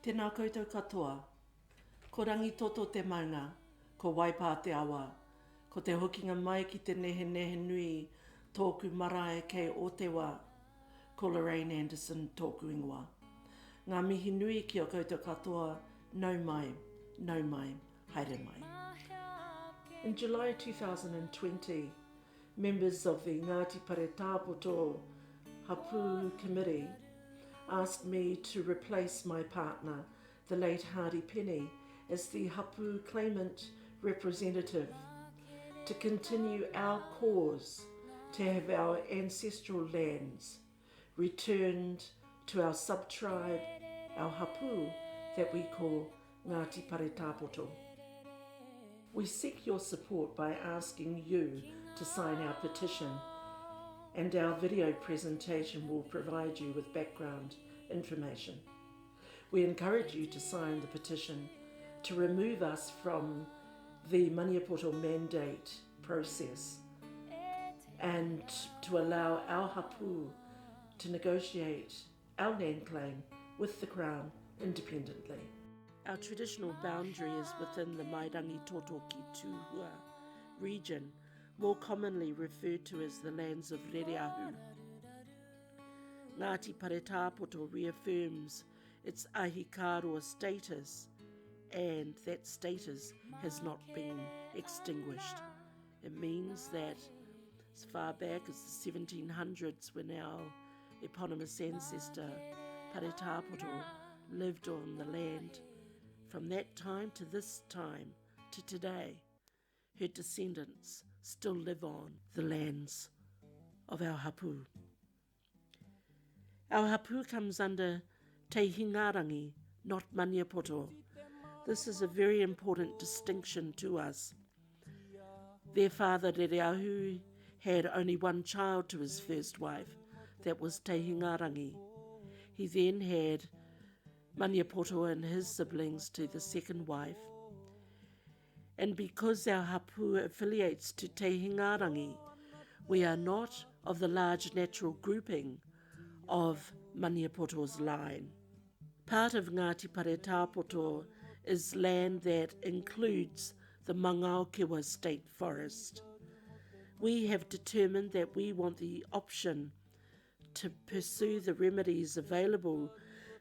Tēnā koutou katoa, ko rangi toto te maunga, ko waipā te awa, ko te hokinga mai ki te nehe nui tōku marae kei o te wā, ko Lorraine Anderson tōku ingoa. Ngā mihi nui ki o koutou katoa, nau mai, haere mai. In July 2020, members of the Ngāti Paretāpoto Hapu Committee asked me to replace my partner, the late Hardy Penny, as the Hapu claimant representative, to continue our cause to have our ancestral lands returned to our sub-tribe, our Hapu, that we call Ngāti Paretāpoto. We seek your support by asking you to sign our petition, and our video presentation will provide you with background information. We encourage you to sign the petition to remove us from the Maniapoto mandate process and to allow our Hapu to negotiate our land claim with the Crown independently. Our traditional boundary is within the Mairangi Totoki Tūhua region, more commonly referred to as the lands of Rereahu. Ngāti Paretāpoto reaffirms its ahikaroa status, and that status has not been extinguished. It means that as far back as the 1700s, when our eponymous ancestor Paretāpoto lived on the land, from that time to this time to today, her descendants still live on the lands of our Hapu. Our Hapu comes under Te Hingarangi, not Maniapoto. This is a very important distinction to us. Their father Rereahu had only one child to his first wife, that was Te Hingarangi. He then had Maniapoto and his siblings to the second wife. And because our Hapu affiliates to Te Hingarangi, we are not of the large natural grouping of Maniapoto's line. Part of Ngāti Paretāpoto is land that includes the Mangaokewa State Forest. We have determined that we want the option to pursue the remedies available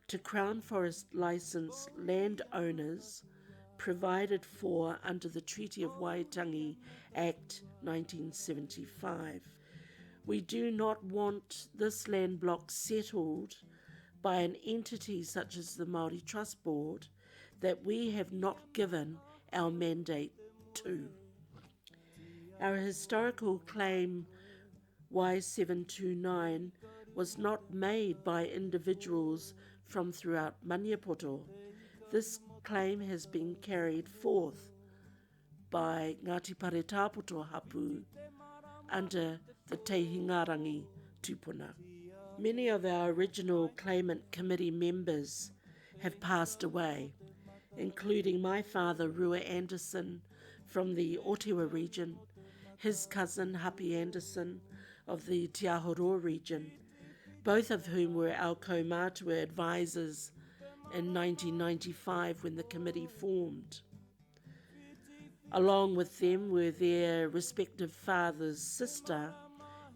to Crown Forest licensed landowners provided for under the Treaty of Waitangi Act 1975. We do not want this land block settled by an entity such as the Māori Trust Board that we have not given our mandate to. Our historical claim Y729 was not made by individuals from throughout Maniapoto. This claim has been carried forth by Ngāti Paretāpoto Hapu under the Te Hingarangi tupuna. Many of our original claimant committee members have passed away, including my father Rua Anderson from the Otewa region, his cousin Hapi Anderson of the Te Ahoroa region, both of whom were our kaumātua advisors in 1995 when the committee formed. Along with them were their respective father's sister,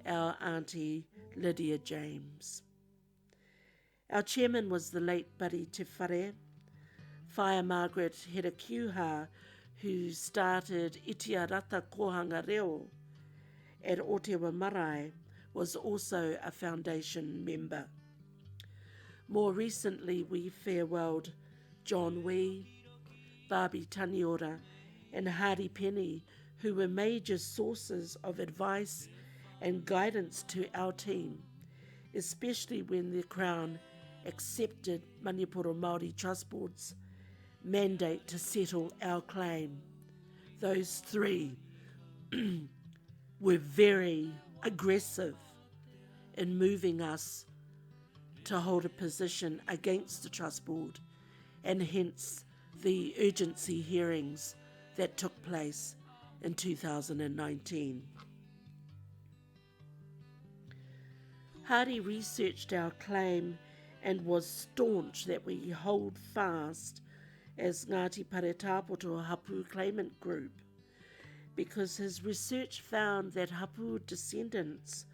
our Auntie Lydia James. Our chairman was the late Buddy Te Whare. Whaia Margaret Herakiuha, who started Itia Rata Kohanga Reo at Otewa Marae, was also a foundation member. More recently, we farewelled John Wee, Barbie Taniora, and Hardy Penny, who were major sources of advice and guidance to our team, especially when the Crown accepted Maniapoto Māori Trust Board's mandate to settle our claim. Those three were very aggressive in moving us to hold a position against the Trust Board, and hence the urgency hearings that took place in 2019. Hardy researched our claim and was staunch that we hold fast as Ngāti Paretāpoto Hapu claimant group, because his research found that Hapu descendants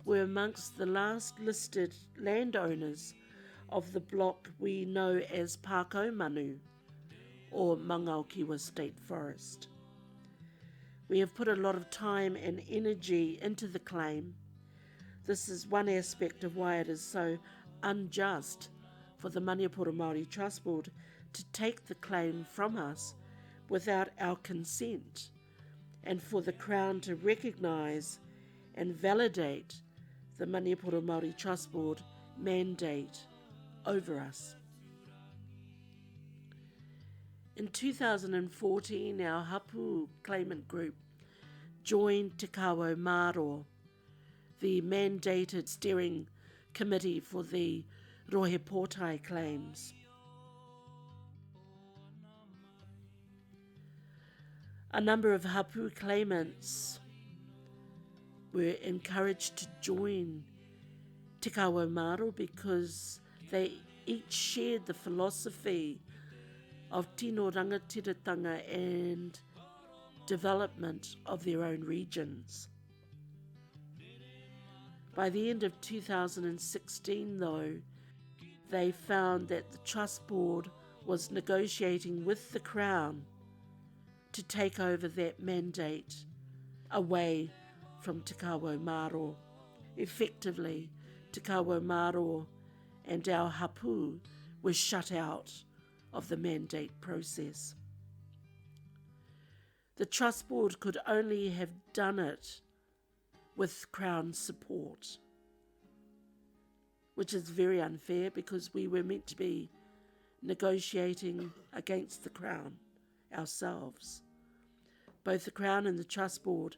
were amongst the last listed landowners of the block we know as Pākaumanu, or Mangaukiwa State Forest. We have put a lot of time and energy into the claim. This is one aspect of why it is so unjust for the Maniapoto Māori Trust Board to take the claim from us without our consent, and for the Crown to recognise and validate the Maniapoto Māori Trust Board mandate over us. In 2014, our Hapu claimant group joined Te Kawo Māro, the mandated steering committee for the Rohe claims. A number of Hapu claimants were encouraged to join Te Kawo Māro because they each shared the philosophy of tino rangatiratanga and development of their own regions. By the end of 2016, though, they found that the Trust Board was negotiating with the Crown to take over that mandate away from Te Kawo Māro. Effectively, Te Kawo Māro and our Hapu were shut out of the mandate process. The Trust Board could only have done it with Crown support, which is very unfair because we were meant to be negotiating against the Crown ourselves. Both the Crown and the Trust Board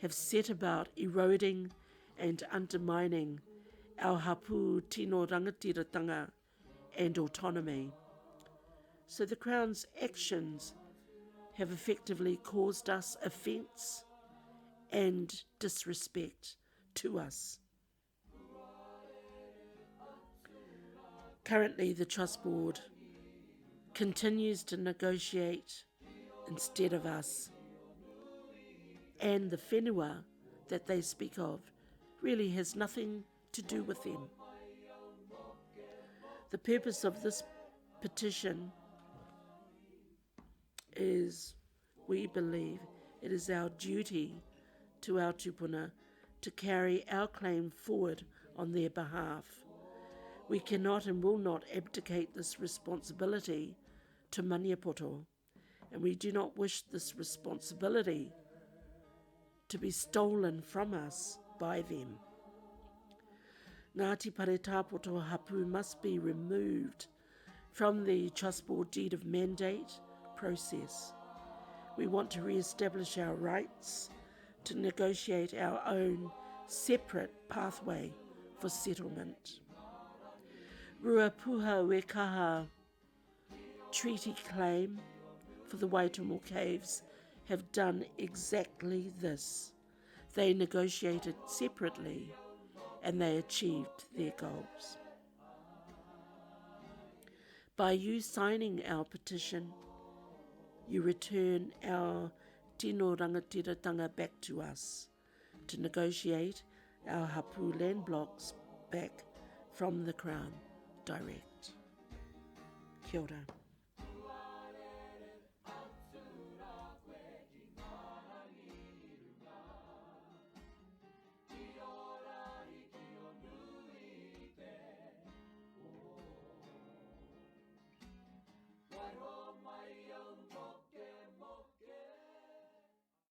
have set about eroding and undermining our Hapu tino rangatiratanga and autonomy. So the Crown's actions have effectively caused us offence and disrespect to us. Currently, the Trust Board continues to negotiate instead of us, and the whenua that they speak of really has nothing to do with them. The purpose of this petition is, we believe, it is our duty to our tupuna to carry our claim forward on their behalf. We cannot and will not abdicate this responsibility to Maniapoto, and we do not wish this responsibility to be stolen from us by them. Ngāti Paretāpoto Hapu must be removed from the Trust Board Deed of Mandate process. We want to re-establish our rights to negotiate our own separate pathway for settlement. Ruapuha Wekaha treaty claim for the Waitomo Caves have done exactly this. They negotiated separately and they achieved their goals. By you signing our petition, you return our tino rangatiratanga back to us to negotiate our Hapu land blocks back from the Crown direct. Kia ora.